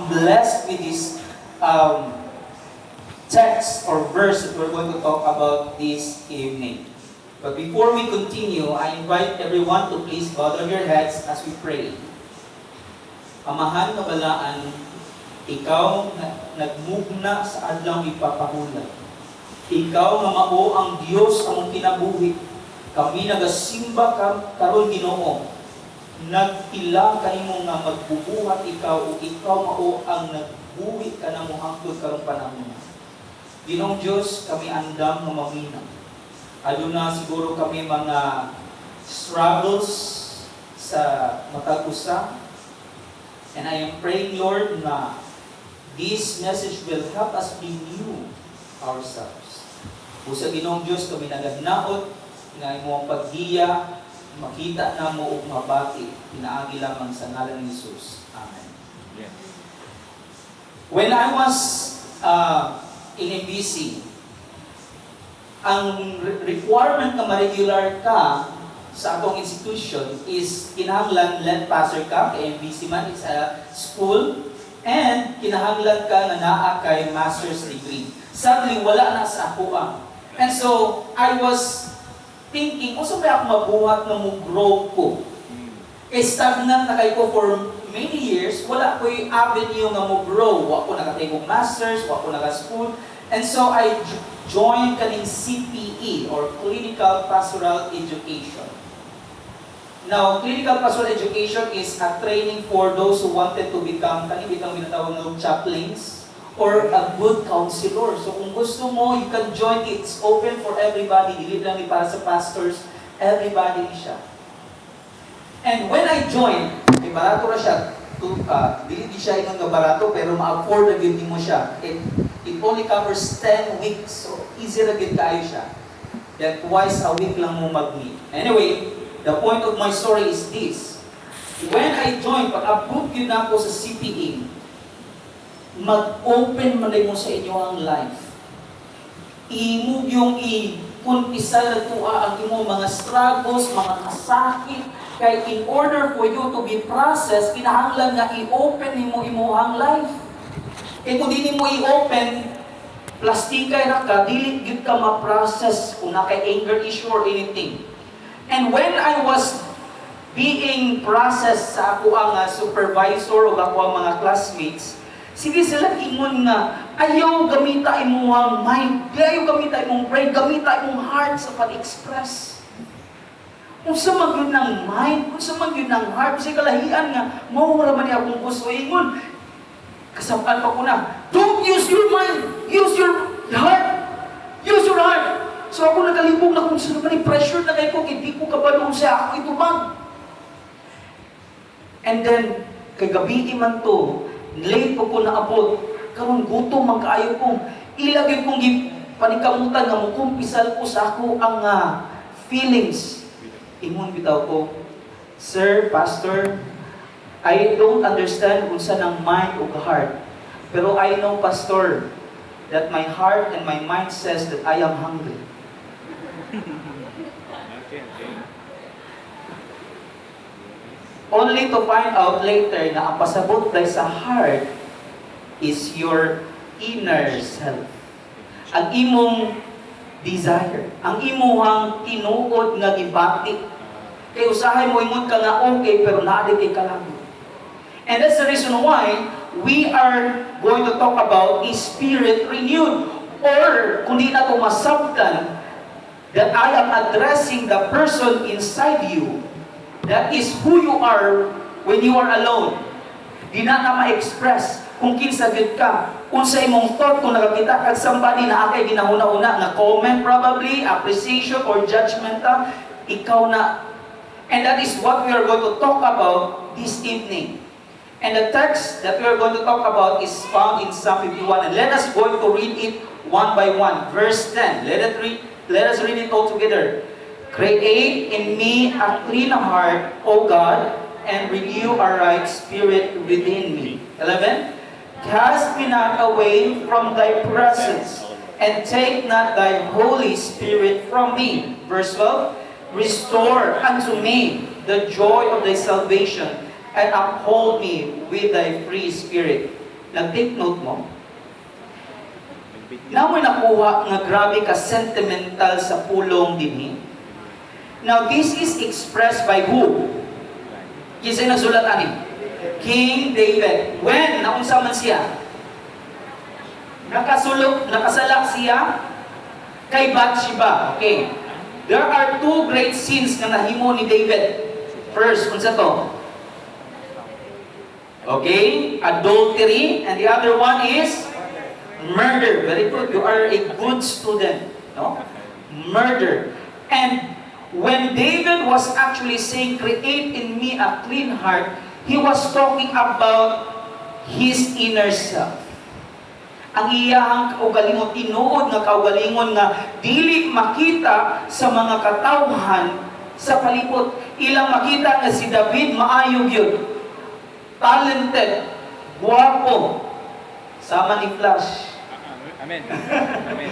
blessed with this text or verse that we're going to talk about this evening. But before we continue, I invite everyone to please bow down your heads as we pray. Amahan na balaan, ikaw na nagmugna sa adlaw ipapahulat. Ikaw nga mao ang Dios among kinabuhi. Kami nagasimba karon Ginoo. Nagpila kanimo nga magbubuhat ikaw o ikaw mao ang nagbuhi kanamo hangtod karong panahon. Ginoong Dios, kami andam nga mamina. Aduna siguro kami mga struggles sa matag usa. And I am praying, Lord, na this message will help us renew ourselves. Usa Ginoong Dios, kami nagagnaot nga imong paggiya, makita na mo og mabati, pinaagi lamang sa ngalan ni Jesus. Amen. Yeah. When I was in MBC, ang requirement na ma-regular ka sa atong institution is kinahanglan lead passer ka, kay MBC man, it's a school, and kinahanglan ka na naa kay master's degree. Sadly, wala na sa ako And so, I was thinking, kung saan ako mabuhat na mo-grow ko? Stagnant na kayo ko for many years, wala ko yung avenue na mo-grow. Wala ko nakatay kong masters, wala ko naka-school. And so, I joined kaning CPE, or Clinical Pastoral Education. Now, Clinical Pastoral Education is a training for those who wanted to become, kanibitang binatawag ng chaplains, or a good counselor. So kung gusto mo, you can join it. It's open for everybody. Dili lang ni para sa pastors. Everybody siya. And when I joined, may barato na siya. Dili di siya inang barato, pero ma-afford na gindi mo siya. It only covers 10 weeks. So easy na gindi kayo siya. Then twice a week lang mo mag-meet. Anyway, the point of my story is this. When I joined, pag-abot yun ako sa CPE, mag-open man mo sa inyo ang life. Imo yung i-kumpisal na tuwa ang imo mga struggles, mga kasakit. Kaya in order for you to be processed, kinahanglan nga i-open imo ang life. Kaya kung di mo i-open, plastikay na ka, dili gyud ka ma-process kung naka anger issue or anything. And when I was being processed sa ako ang supervisor o ako ang mga classmates, sige sila ingon nga, ayaw gamita imong mind, ayaw gamita imong brain, gamita imong heart sa pag-express. Kung sa magyud ng mind, kung sa magyud ng heart, kasi kalahian nga, mawara man niya akong gusto ingon. Kasampaan pa ko na, don't use your mind, use your heart. Use your heart. So ako nagalibog na kung sino man pressure na kayo ko, hindi ko kabalong sa ako itubang. And then, kay gabi man to, late po ko naabot, karon gutom man kaayo kong ilagay kong panikamutan nga mukumpisal ko sa ako ang feelings. Ingon bitaw ko, Sir, Pastor, I don't understand kung saan ang mind o heart. Pero I know, Pastor, that my heart and my mind says that I am hungry. Only to find out later na ang pasabot dahil sa heart is your inner self. Ang imong desire, ang imuhang tinuod nga gibati. Kay usahay mo ingon ka nga okay pero naadi kay kalabo. And that's the reason why we are going to talk about is spirit renewed, or kung di na ito masabtan, that I am addressing the person inside you. That is who you are when you are alone. Di na ma-express kung kinsa gid ka. Kung sa imong thought, kung nakakita ka somebody na akay ginahuna-una, na comment probably, appreciation or judgmental, ikaw na. And that is what we are going to talk about this evening. And the text that we are going to talk about is found in Psalm 51. And let us go to read it one by one. Verse 10. Let us read it all together. Create in me a clean heart, O God, and renew a right spirit within me. 11. Cast me not away from thy presence, and take not thy Holy Spirit from me. Verse 12. Restore unto me the joy of thy salvation, and uphold me with thy free spirit. Nag-take note mo? Namoy nakuha nga grabe ka sentimental sa pulong dinhi. Now, this is expressed by who? Kisay nagsulat ani? King David. When? Naunsa man siya? Nakasalak siya kay Bathsheba. Okay. There are two great sins na nahimo ni David. First, unsa to? Okay, adultery, and the other one is murder. Very good. You are a good student. No? Murder. And when David was actually saying, create in me a clean heart, he was talking about his inner self. Ang iyahang kaugalingon, tinuod nga kaugalingon nga dili makita sa mga katawhan sa palibot. Ilang makita nga si David maayog yun. Talented, guwapo, sama ni Flash. Amen. Amen.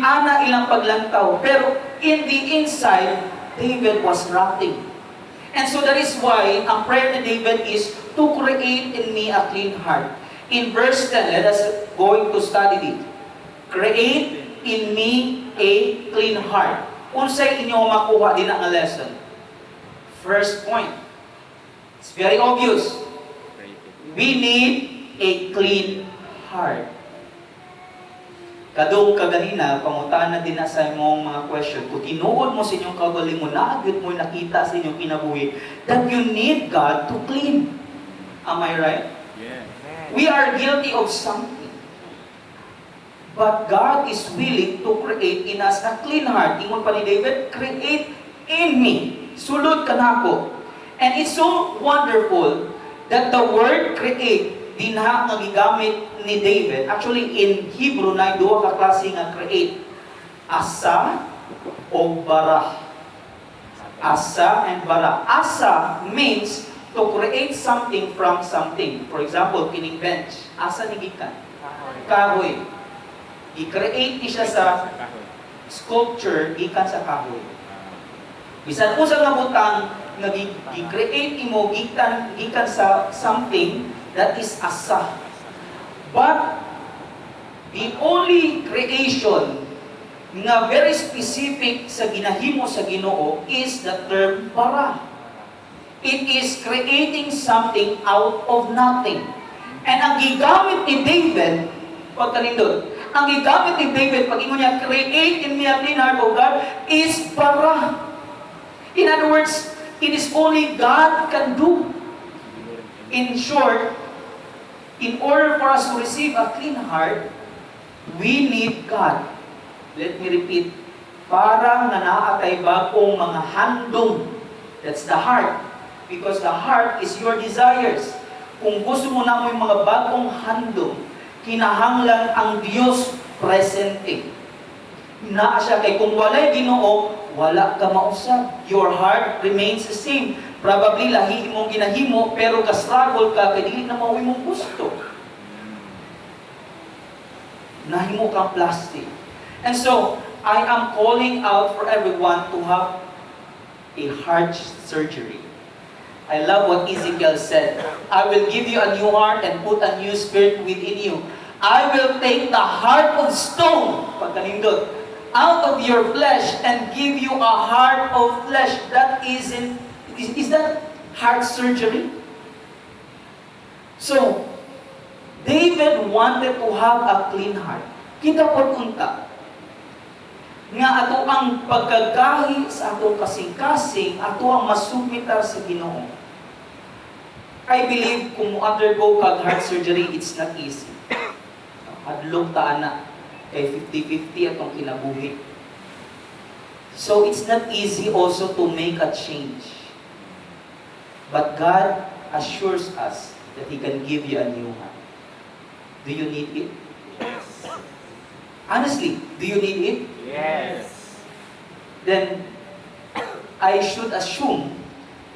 Ana ilang paglantaw. Pero in the inside, David was rotting. And so that is why ang prayer ni David is to create in me a clean heart. In verse 10, let us going to study it. Create in me a clean heart. Unsay inyo makuha din ang lesson? First point. It's very obvious. We need a clean heart. Kadong kaganina, pangutaan na din na sa imong mga question. Kung tinuod mo sa inyong kagalingon, naagad mo nakita sa inyong kinabuhi that you need God to clean. Am I right? Yeah. We are guilty of something. But God is willing to create in us a clean heart. Ingon pa ni David, create in me. Sulod ka na ako. And it's so wonderful that the word create, dinha nga gigamit ni David. Actually, in Hebrew, na duha ka klase nga create. Asa o bara. Asa and bara. Asa means to create something from something. For example, kining bench. Asa ni gikan? Kahoy. I-create ni siya sa sculpture, gikan sa kahoy. Bisan kung sa butang, i-create imo, gikan sa something that is asa. But, the only creation nga very specific sa ginahimo sa Ginoo is the term bara. It is creating something out of nothing. And ang gigamit ni David, pagkalindot, ang gigamit ni David, pag ingon niya, create in me a clean heart, O God, is bara. In other words, it is only God can do. In short, in order for us to receive a clean heart, we need God. Let me repeat, parang nanaatay bagong mga handong. That's the heart. Because the heart is your desires. Kung gusto mo na mo yung mga bagong handong, kinahanglan ang Diyos presente. Naa siya kay kung walay Ginoo, wala ka mausap. Your heart remains the same. Probably lahi mong ginahimo, pero ka-struggle ka, kay dili na mauwi mong gusto. Nahimo kang plastic. And so, I am calling out for everyone to have a heart surgery. I love what Ezekiel said. I will give you a new heart and put a new spirit within you. I will take the heart of stone, pagkanindot, out of your flesh and give you a heart of flesh. That is that heart surgery? So, David wanted to have a clean heart. Kita po unta. Nga ato ang pagkagahi sa atong kasing-kasing, ato ang masumitar sa Ginoo. I believe kung undergo kag heart surgery, it's not easy. Hadlok taan na. Kay 50-50 atong kinabuhi. So it's not easy also to make a change. But God assures us that He can give you a new heart. Do you need it? Yes. Honestly, do you need it? Yes. Then, I should assume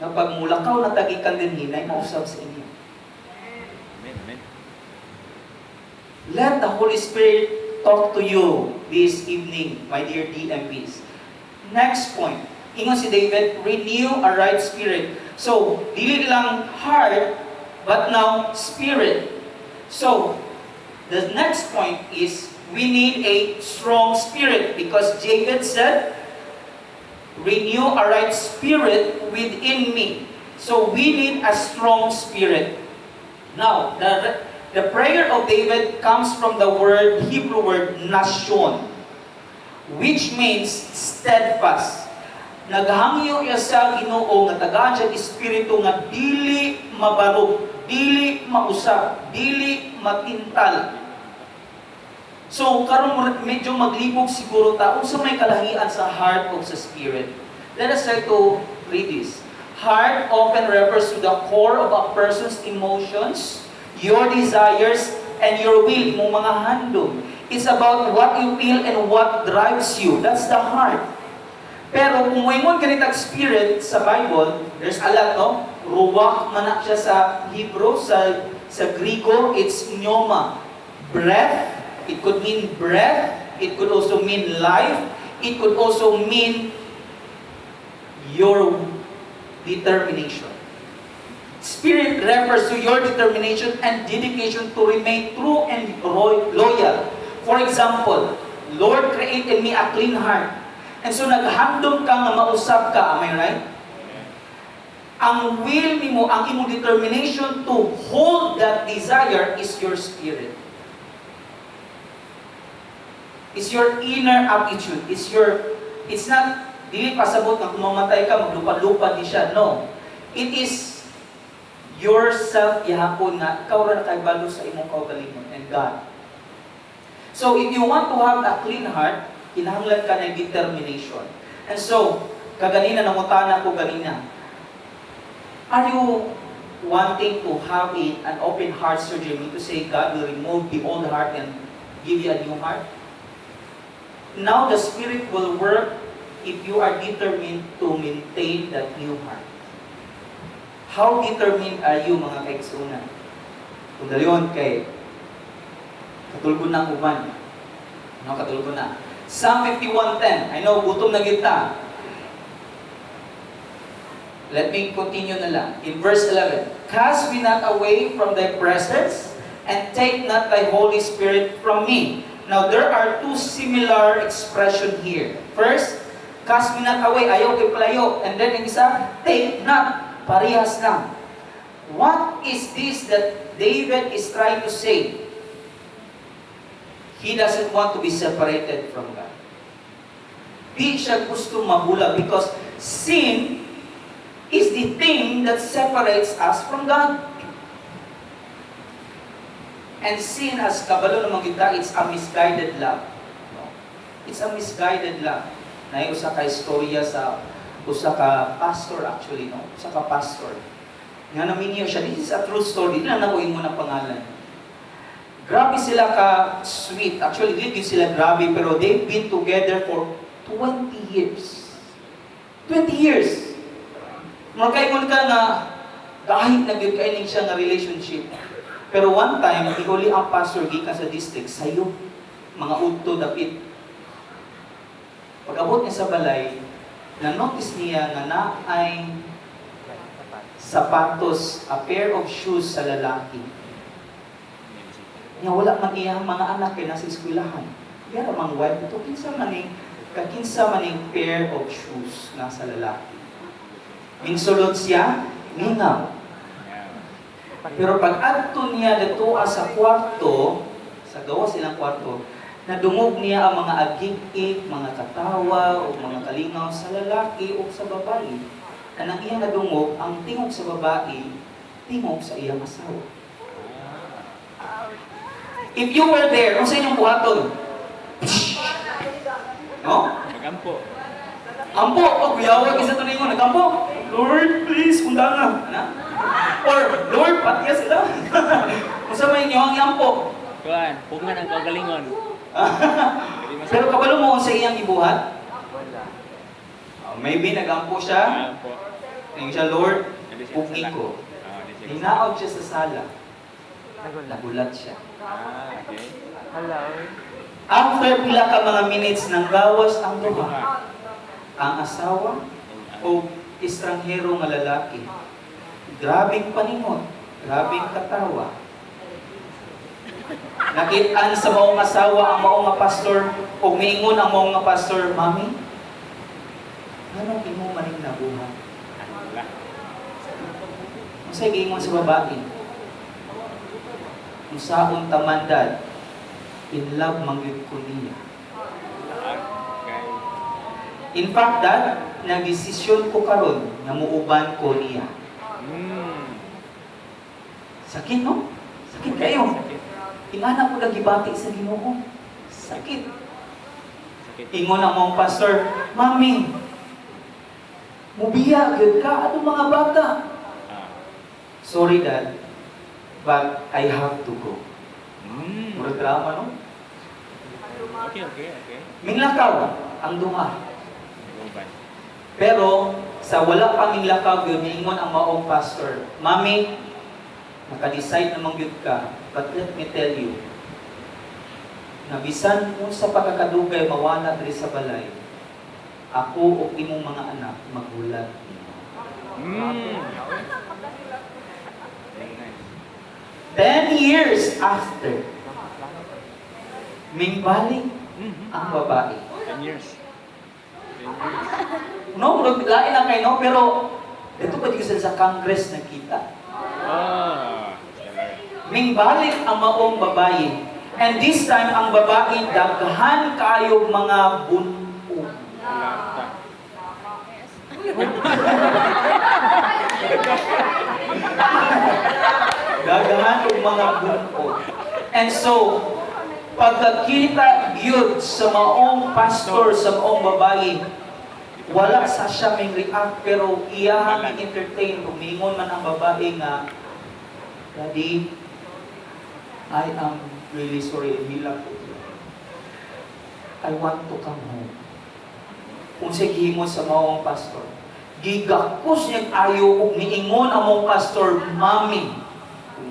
na pag mulakaw na tagikan din hinay, mausap sa inyo. Amen. Amen. Let the Holy Spirit talk to you this evening, my dear DMPs. Next point. Ingon si David, renew a right spirit. So, dili lang heart, but now spirit. So, the next point is we need a strong spirit because David said, renew a right spirit within me. So we need a strong spirit. Now, the prayer of David comes from the Hebrew word nashon, which means steadfast. Naghangyo iya sa Ginoo nga tagaan siya espiritu nga dili mabarog, dili mausap, dili matintal. So karon medyo maglibog siguro ta unsa may kalahian sa heart o sa spirit. Let us try to read this. Heart often refers to the core of a person's emotions, your desires, and your will, imong mga handog. It's about what you feel and what drives you. That's the heart. Pero kung moingon ganitag spirit sa Bible, there's a lot, no? Ruach man na siya sa Hebrew, sa Griego, it's pneuma. Breath, it could mean breath, it could also mean life, it could also mean your determination. Spirit refers to your determination and dedication to remain true and loyal. For example, Lord, create in me a clean heart. And so naghandom ka nga mausap ka, am I right? Ang will nimo, ang imong determination to hold that desire is your spirit. It's your inner aptitude. It's not, dili pasabot nga kung mamatay ka, maglupa-lupa di siya. No. It is yourself ihapon nga, ikaw ra kay balo sa imong kaugalingon and God. So if you want to have a clean heart, kinahanglan ka ng determination. And so, kaganina nangutana ko ganina, are you wanting to have an open heart surgery to say God will remove the old heart and give you a new heart? Now the Spirit will work if you are determined to maintain that new heart. How determined are you, mga kaigsunan? Kung dalion kay katulgon ng uban. No, katulgon na. Psalm 51:10. I know, gutom na kita. Let me continue na lang. In verse 11. Cast me not away from thy presence, and take not thy Holy Spirit from me. Now, there are two similar expressions here. First, cast me not away, ayaw kay palayo. And then, yung isa, take not, parehas lang. What is this that David is trying to say? He doesn't want to be separated from God. Di siya gusto mabulag because sin is the thing that separates us from God. And sin, as kabalo naman kita, it's a misguided love. It's a misguided love. Na yung usa ka istorya sa usa ka pastor actually, no? Usa ka pastor. Nga naminyo siya, this is a true story. Hindi lang nakuhin mo ng pangalan. Grabe sila ka-sweet. Actually, hindi sila grabe, pero they've been together for 20 years. 20 years! Magkaingon ka nga, kahit nag-kaining siya nga relationship. Pero one time, ihuli ang pastor gikan sa district, sayo, mga udto dapit. Pag-abot niya sa balay, na-notice niya nga na ay sapatos, a pair of shoes sa lalaki. Nga wala man iyang mga anak kay nasa eskwelahan. Yara mang wife ito, kinsa maning pair of shoes nasa lalaki. Minsulod siya, mingaw. Pero pag adto niya dito sa kwarto, sa gawa silang kwarto, nadungog niya ang mga agig-ig, mga katawa, o mga kalingaw sa lalaki o sa babae. Anang iya nadungog, ang tingog sa babae, tingog sa iyang asawa. If you were there, kung sa inyong buhaton, no? Magampo. Ampo, o kuyawag isa to ninyo, nagampo. Lord, please, kundana. Or, Lord, patiya sila. Kung sa may inyo, ang yampo. Kuan, pungan ang kagalingon. Pero kabalo mo sa iyang ibuhat? Maybe nagampo siya. Magampo. Tingin siya, Lord, pugi ko. Hinaog siya sa sala. Nagulat siya. Okay. Hello. After pila ka mga minutes ng gawas ang duha, ang asawa o estranghero nga lalaki, grabing paningon, Grabing katawa. Nakitaan sa maong asawa ang maong nga pastor o miingon ang maong nga pastor, Mami, anong imo maning nabuhat? Wala. Masay giingon sa babae. Kung saon tamandad, in love mangyud ko niya. Okay. In fact, Dad, nagdesisyon ko karon na muuban ko niya. Sakit, no? Sakit kayo. Ingana ko nagibati sa Ginoo. Sakit. Sakit. Ingon ang mong pastor, Mami, mubiya, gyud ka, atong mga bata. Ah. Sorry, Dad, but I have to go. Murag drama, no? Okay, okay, okay. Minglakaw ang duma. Uban. Pero, sa wala pang minglakaw yun, ingon ang maong pastor, Mami, naka-decide namang yun ka, but let me tell you, na bisan mo sa pagkakadugay mawala diri sa balay, ako o imong mga anak magulat nimo. Very nice. 10 years after, mingbalik ang babae. 10 years. 10 years. No, lain lang kayo, no? Pero, ito pa di sa Congress nakita. Ah. Mingbalik ang maong babae. And this time, ang babae, daghan kayo mga bunong. Lata. Daghan og mga bunong. And so, pagkakita yun sa maong pastor, sa maong babae, wala sa siya may react, pero iyahan entertain. Umingon man ang babae nga, Daddy, I am really sorry, hilak ko. I want to come home. Kung sige mo sa maong pastor, gigakos niyang ayo kung miingon ang maong pastor, Mami,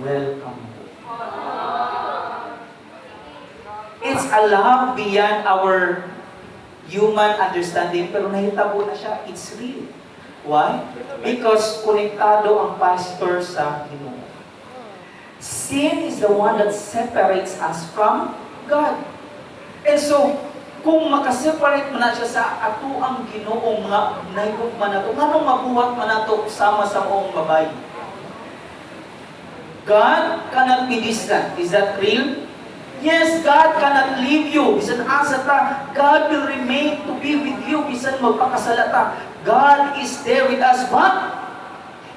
welcome home. It's a love beyond our human understanding, pero nahitabo na siya, it's real. Why? Because konektado ang pastor sa Ginoo. Sin is the one that separates us from God. And so, kung makaseparate man na siya sa ato ang Ginoong mga naibog man nato, nganong mabuhat man nato sama sa maong babae? God cannot be distant. Is that real? Yes, God cannot leave you. Bisan asa ta, God will remain to be with you. Bisan magpakasalata, God is there with us. But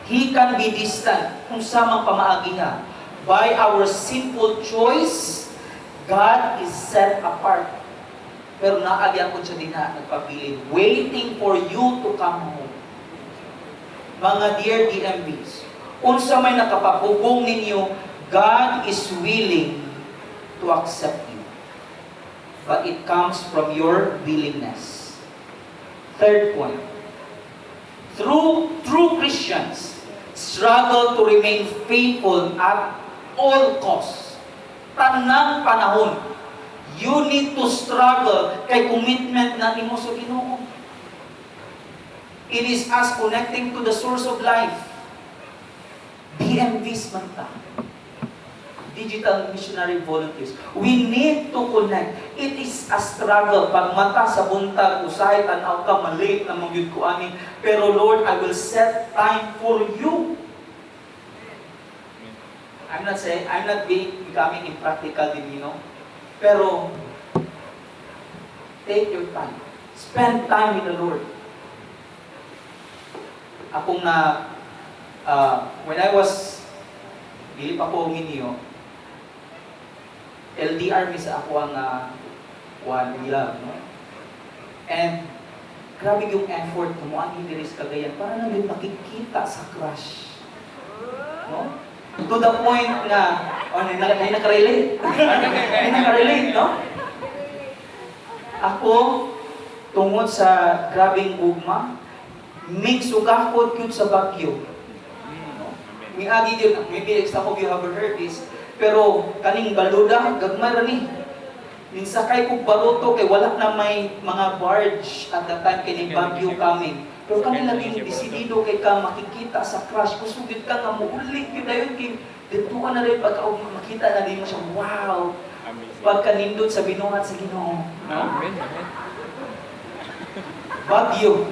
He can be distant kung samang pamaagi niya. By our sinful choice, God is set apart. Pero naagyan ko siya din na nagpapili, waiting for you to come home. Mga dear DMVs, unsa may nakapapugong ninyo, God is willing to accept you. But it comes from your willingness. Third point, true Christians struggle to remain faithful at all costs. Tanang panahon, you need to struggle kay commitment na nimo sa Ginoo. It is us connecting to the source of life. DMVs man ta. Digital Missionary Volunteers. We need to connect. It is a struggle. Pag mata sa buntag, usahay, tanaw ka, malate na magyud ko ani. Pero Lord, I will set time for you. I'm not becoming impractical din, you know. Pero, take your time. Spend time with the Lord. Akong when I was, dili pa ko minyo, LDR mi sa ako ang one love, no? And, grabe yung effort mo, ang hindi sa Cagayan, para namin makikita sa crush. No? To the point na, may nakarelate. May nakarelate, no? Ako, tungod sa grabing ugma, mix ugakot yun sa Baguio. Miagi yun, maybe some of you have heard this, pero kaning baluda, gagmay ra ni. Minsakay kog baruto kay wala na may mga barge at that time kining Baguio coming. Pero kanila laging desidido kay ka makikita sa crush. Kusugid ka nga muulit yun dayon kay dituan na rin pagka makita na din mo siya, wow! Amazing. Pagka nindot sa binuhat sa Ginoo. Amen. Amen. Bagyo.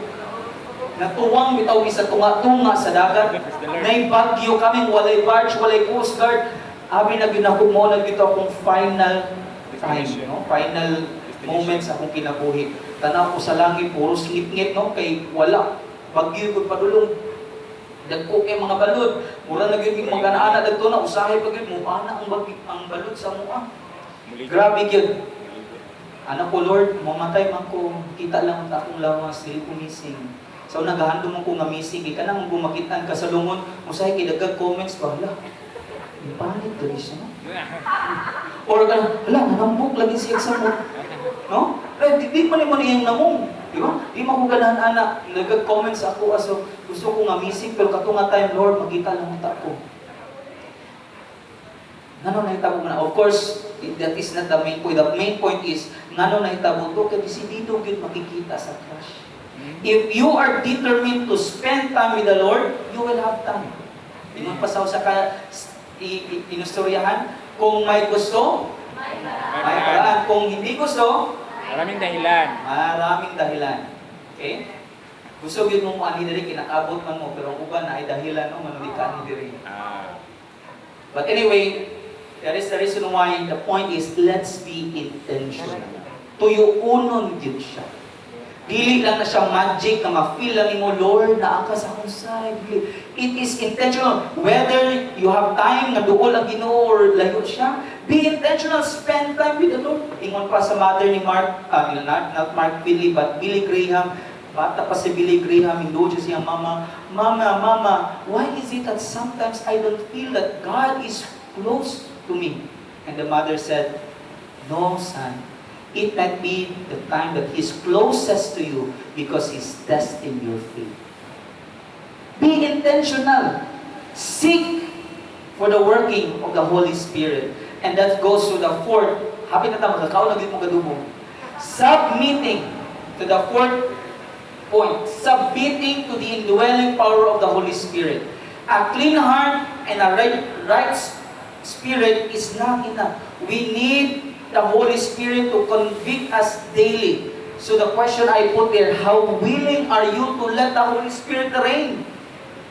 Natuwang bitaw sa tunga-tunga sa dagat. Nay bagyo kaming walay barge, walay coast guard. Abi na ginahug mo na gito akong final time, no? Final moments akong kinabuhi. Tanaw ko sa langit, puro ngit-ngit, no? Kay wala. Bagyo ko padulong. Dagko kay mga balod. Mura na gyud mga ana dagto na usahay pag mo ana ang balod sa mua. Grabe gyud. Anak ko Lord, mamatay man ko, kita lang ang akong lawas, dili ko missing. So nagahando mo ko nga missing, kay kanang gumakitan ka sa lungon, usahay kay dagdag comments pa, hala. Di panik dali siya, no? Or hala, nanambok lagi siya sa mo. No? Di man naman yung namong. Di ba? Di mo ko ganahan anak. Nag-comments ako aso gusto ko nga missing pero katunga time Lord magkita lang ta ko. Ngano nahitabo mo na? Of course, that is not the main point. The main point is ngano nahitabo to kay desidido gyud makikita sa crush. If you are determined to spend time with the Lord, you will have time. Ingon pasaw sa inustoryahan, kung may gusto, may paraan. Kung hindi gusto, Maraming dahilan. maraming dahilan. Okay? Gusto yun mo ani diri kinakabot man mo pero ang uban na ay dahilan no manudi ka ani diri. But anyway, that is the reason why the point is let's be intentional. Tuyuunon gyud siya. Dili lang na siya magic na ma-feel lang mo Lord na ka sa akong side. It is intentional. Whether you have time na duol ang Ginoo or layo siya, be intentional. Spend time with the Lord. Ingon pa sa mother ni Mark, not Mark Philly, but Billy Graham. Bata pa si Billy Graham, hinduo siya siya, Mama, why is it that sometimes I don't feel that God is close to me? And the mother said, no, son. It might be the time that He's closest to you because He's testing your faith. Be intentional. Seek for the working of the Holy Spirit. And that goes to the fourth. Happy na tayo, magkakaon mo gadumo. Submitting to the fourth point. Submitting to the indwelling power of the Holy Spirit. A clean heart and a right spirit is not enough. We need the Holy Spirit to convict us daily. So the question I put there, how willing are you to let the Holy Spirit reign?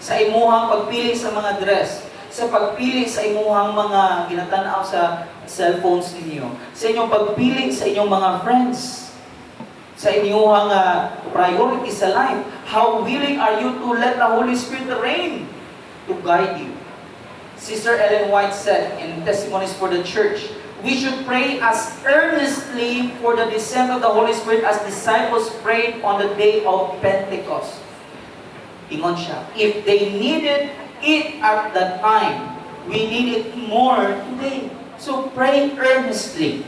Sa imuhang pagpili sa mga dress, sa pagpili sa imuhang mga ginatanaw sa cellphones ninyo, sa inyong pagpili sa inyong mga friends, sa inyong priorities sa life, how willing are you to let the Holy Spirit reign to guide you? Sister Ellen White said in Testimonies for the Church, we should pray as earnestly for the descent of the Holy Spirit as disciples prayed on the day of Pentecost. Ingon siya, if they needed it at that time, we need it more today. So pray earnestly.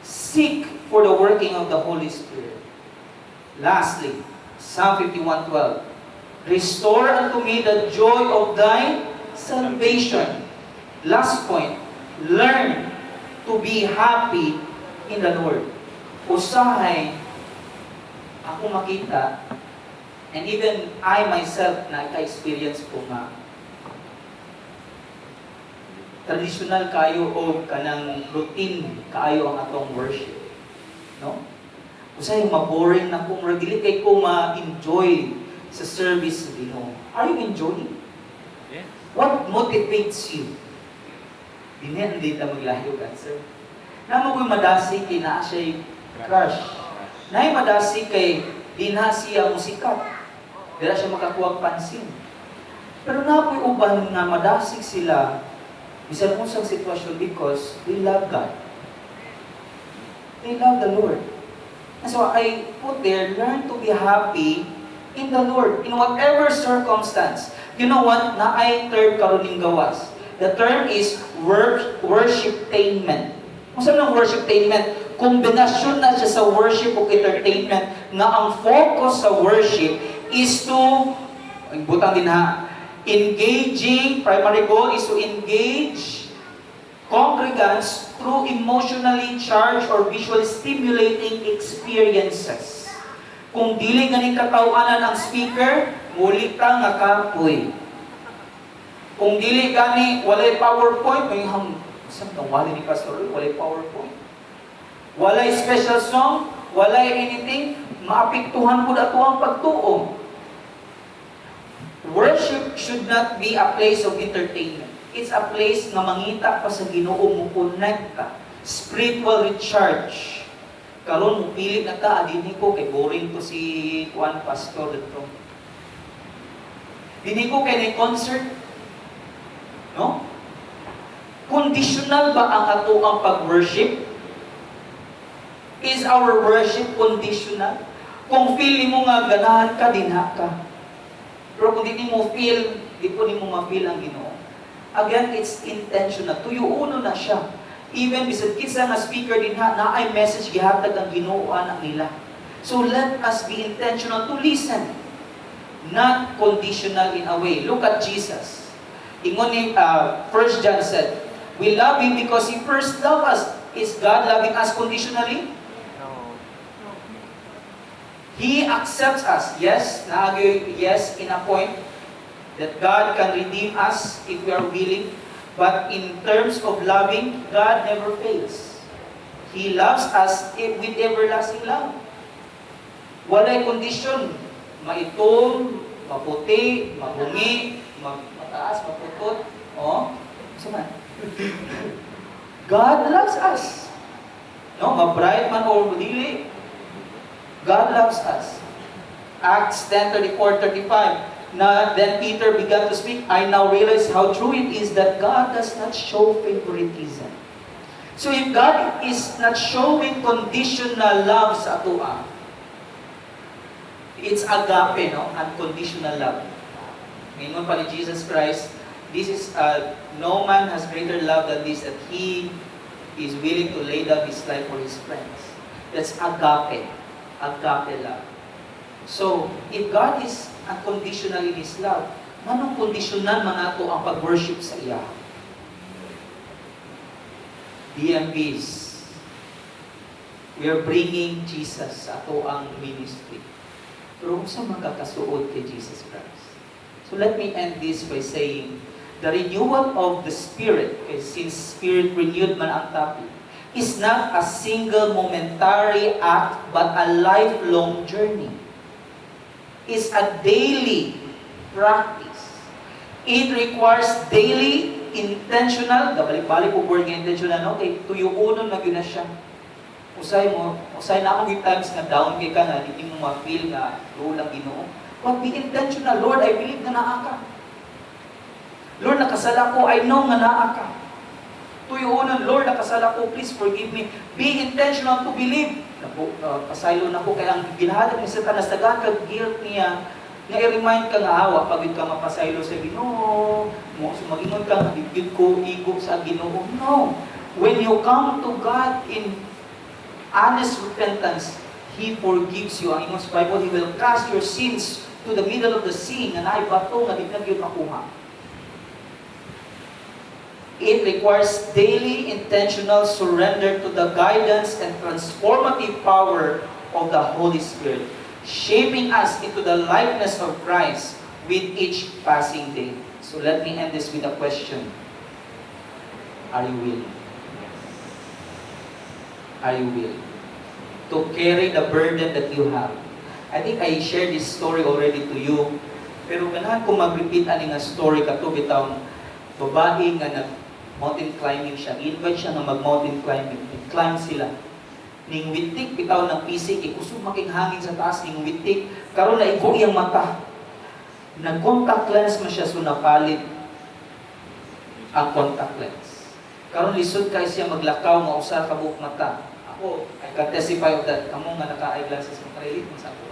Seek for the working of the Holy Spirit. Lastly, Psalm 51:12. Restore unto me the joy of thy salvation. Last point, learn to be happy in the Lord. Usahay ako makita, and even I myself na ka-experience ko nga, traditional kayo o kanang routine kayo ang atong worship. No? Usahay maboring na kung dili kay ko ma-enjoy sa service sa Ginoo. Are you enjoying? Yes. What motivates you? Hindi ta maglayo cancer. Namo ko'y madasi kay naa siya'y crush. Naay madasi kay di na siya musikat. Dira siya makakuha pansin. Pero napoy uban nga madasig sila bisan unsang sitwasyon because they love God. They love the Lord. And so I put there, learn to be happy in the Lord, in whatever circumstance. You know what? Na ay term karuning gawas. The term is worshiptainment. Kung saan ng worshiptainment? Kombinasyon na siya sa worship o entertainment na ang focus sa worship is to, butang din ha, engaging, primary goal is to engage congregants through emotionally charged or visually stimulating experiences. Kung dili ganing katawanan ang speaker, muli ka nga kapoy. Kung dili gani walay PowerPoint, may saan tong wali ni Pastor, walay PowerPoint. Walay special song, walay anything, maapektuhan pud ato ang pagtuo. Worship should not be a place of entertainment. It's a place nga mangita pa sa Ginoo, mo connect ka. Spiritual recharge. Karon mo pilit na ta, adini ko kay boring to si Juan Pastor dito. Dini ko kay na concert. No? Conditional ba ang ato ang pag-worship? Is our worship conditional? Kung feel mo nga ganahan ka, dinha ka. Pero kung di mo feel, di po ni mo ma-feel ang Ginoo. Again, it's intentional. Tuyuuno na siya. Even bisag kinsa nga speaker din na ay message gihatag ang Ginoo anak nila. So let us be intentional to listen, not conditional in a way. Look at Jesus. Ingon ni 1 John said, we love Him because He first loved us. Is God loving us conditionally? No. He accepts us. Yes, yes, in a point that God can redeem us if we are willing. But in terms of loving, God never fails. He loves us with everlasting love. Walay kondisyon. Maitom, maputi, mabungi, mataas, maputot. Oh, saan? God loves us. No, mabright man or dili. God loves us. Acts 10:34-35. Then Peter began to speak. I now realize how true it is that God does not show favoritism. So if God is not showing conditional love sa atua, it's agape, no? Unconditional love. Ngayon pa ni Jesus Christ, this is, no man has greater love than this, that He is willing to lay down His life for His friends. That's agape. Agape love. So, if God is unconditional in His love, manong kondisyonan man nato ang pag-worship sa iya? DMVs, we are bringing Jesus sa ato ang ministry. Pero sa magkakasuod kay Jesus Christ. So let me end this by saying, the renewal of the Spirit, since Spirit renewed man ang topic, is not a single momentary act, but a lifelong journey. Is a daily practice. It requires daily, intentional, gabalik-balik po word nga intentional, okay, tuyuunon na yun na siya. Usay na akong times na down kay ka na, hindi mo ma-feel na role ang Ginoo. But be intentional, Lord, I believe na naa ka. Lord, nakasala ko, I know nga naa ka. Tuyuunon, Lord, nakasala ko, please forgive me. Be intentional to believe. Pasaylo na ko, kaya ang ginahalag ni Satanas, tagaan ka guilt niya, nga i-remind ka nga hawa, pag ka mapasaylo sa Ginoo, mag-ingon ka, nabibig ko, ego sa Ginoo. No. When you come to God in honest repentance, He forgives you. Ang ingon sa Bible, He will cast your sins to the middle of the sea, nga naay bato, nga di na yun makuha. It requires daily intentional surrender to the guidance and transformative power of the Holy Spirit, shaping us into the likeness of Christ with each passing day. So let me end this with a question. Are you willing? Are you willing to carry the burden that you have? I think I shared this story already to you, pero ganahan ko mag-repeat ani nga story kato bitawng babae nga mountain climbing siya. I-invite siya na mag-mountain climbing. I-climb sila. Ning witik, bitaw ng pisik, ikusog making hangin sa taas, ning witik, karon na igo iyang mata. Nag-contact lens man siya, so napalit ang contact lens. Karon lisod kay siya maglakaw, mausar ka buhok mata. Ako, I can testify of that. Kamu nga naka-eyeglasses mo, karelate mo sa ako.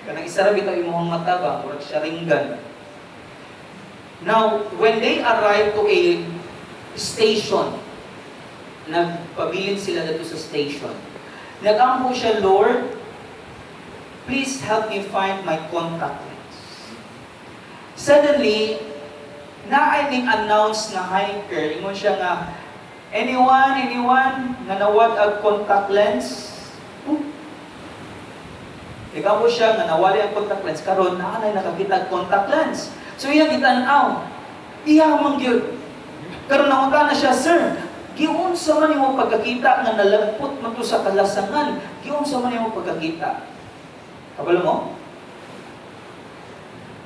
Kanang isara bitaw imong mata ba, murag siya ringgan. Now, when they arrive to a station, nagpabilin sila dito sa station. Nag-ampo siya, Lord, please help me find my contact lens. Suddenly, naay ning announce na hiker, ingon siya nga, anyone, nga nawag ang contact lens? Ikaw siya nga nawali ang contact lens, karon naanay nakakita ang contact lens. So iyang gitan-aw. Ihamang gyud. Karon nangunta na siya, sir, giun sa man imong pagkakita nga nalagpot man to sa kalasangan. Giun sa man imong pagkakita. Kabalo mo?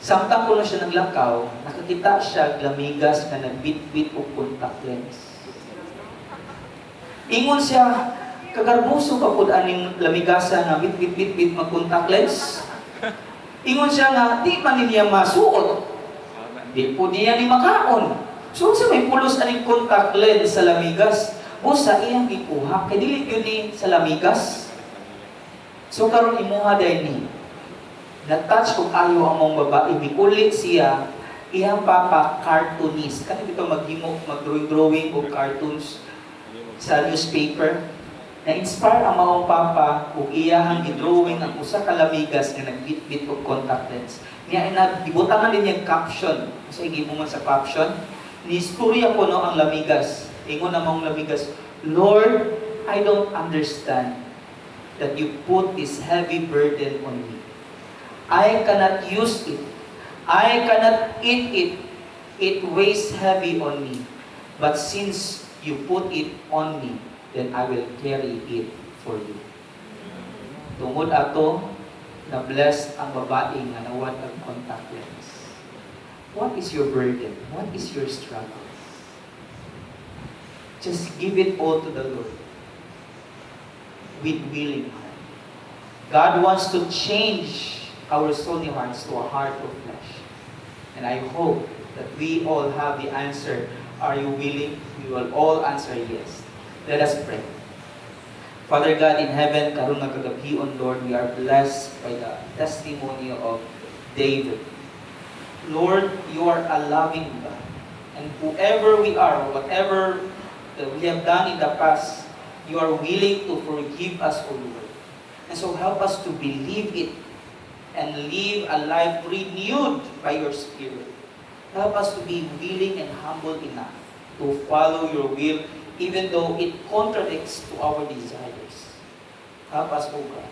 Samtang ko na siya naglakaw, nakakita siya glamigas nga nagbit-bit og contact lens. Ingon siya, kagarbuso pa pud aning lamigasa nga bit-bit-bit mag contact lens. Ingon siya nga, di man niya masuot. Di po niya ni makaon. So sa may pulos aning contact lens sa lamigas, o sa iyang gikuha, kay dili yun ni sa lamigas. So karon imuha dahil ni, na-touch kung ayo ang mong babae, mikulit siya, iyang papa cartoonist. Kasi dito mag-drawing o cartoons sa newspaper. Na-inspire ang maong papa kung iyahang i-drawing ang usa ka lamigas nga nagbit-bit og contact lens. Niya gibutangan din yung caption. Kasi gibo man sa caption, ni-istorya ko no ang lamigas. Ingon na mong lamigas, Lord, I don't understand that you put this heavy burden on me. I cannot use it. I cannot eat it. It weighs heavy on me. But since you put it on me, then I will carry it for you. Tungod ato, na blessed ang babae nga nawat ang contact lens. What is your burden? What is your struggle? Just give it all to the Lord with willing heart. God wants to change our stony hearts to a heart of flesh. And I hope that we all have the answer. Are you willing? We will all answer yes. Let us pray. Father God in heaven, karong nga kagabion, Lord, we are blessed by the testimony of David. Lord, you are a loving God. And whoever we are, whatever that we have done in the past, you are willing to forgive us, O Lord. And so help us to believe it and live a life renewed by your Spirit. Help us to be willing and humble enough to follow your will, even though it contradicts to our desires. Help us, O God,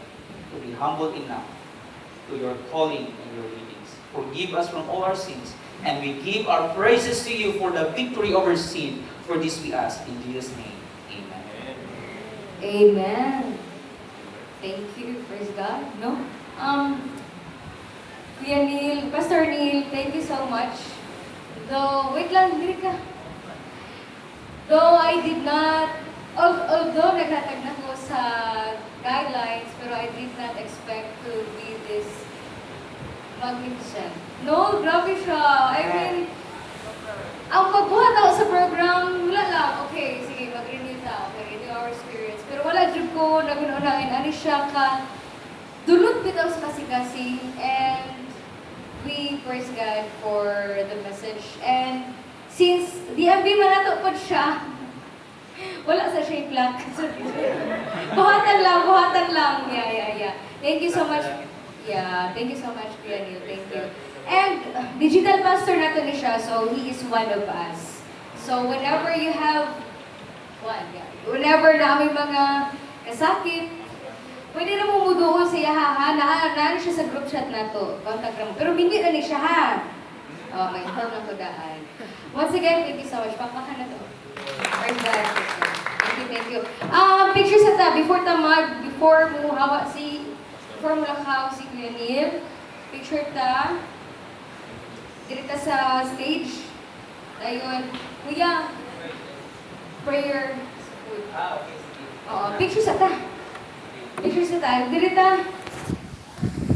to be humble enough to your calling and your leadings. Forgive us from all our sins, and we give our praises to you for the victory over sin. For this we ask in Jesus' name. Amen. Amen. Thank you. Praise God. No? Kuya Neil, Pastor Neil, thank you so much. Though, wait lang, dili ka. Though I did not, although naghatag na ko sa guidelines, pero I did not expect to be this magnificent. No, grabe siya. I mean, ang pagbuhat ako sa program, wala lang. Okay, sige, mag-renew ta. Okay, renew our spirits. Pero wala dyan ko, nagunahin, ano siya ka, dulot bitaw sa kasi-kasi. And we praise God for the message. And since DMV manato po siya, wala sa shape lang. Buhatan lang. Yeah. Thank you so much. Yeah, thank you so much, Kuya Neil. Thank you. And digital pastor nato ni siya, so he is one of us. So whenever you have whenever na may mga kasakit, pwede na mo muduol siya ha. Naan siya sa group chat nato. Contact mo. Pero hindi na ni siya ha. Oh, may inform na ko daan. Once again, thank you so much. Pakpakan na to. Praise God. Thank you. Picture sa ta, before mo hawa before mo lakaw si Kuya Neil, picture ta, dirita sa stage. Ayun. Kuya, prayer. Okay, sige. Picture sa ta. Dirita.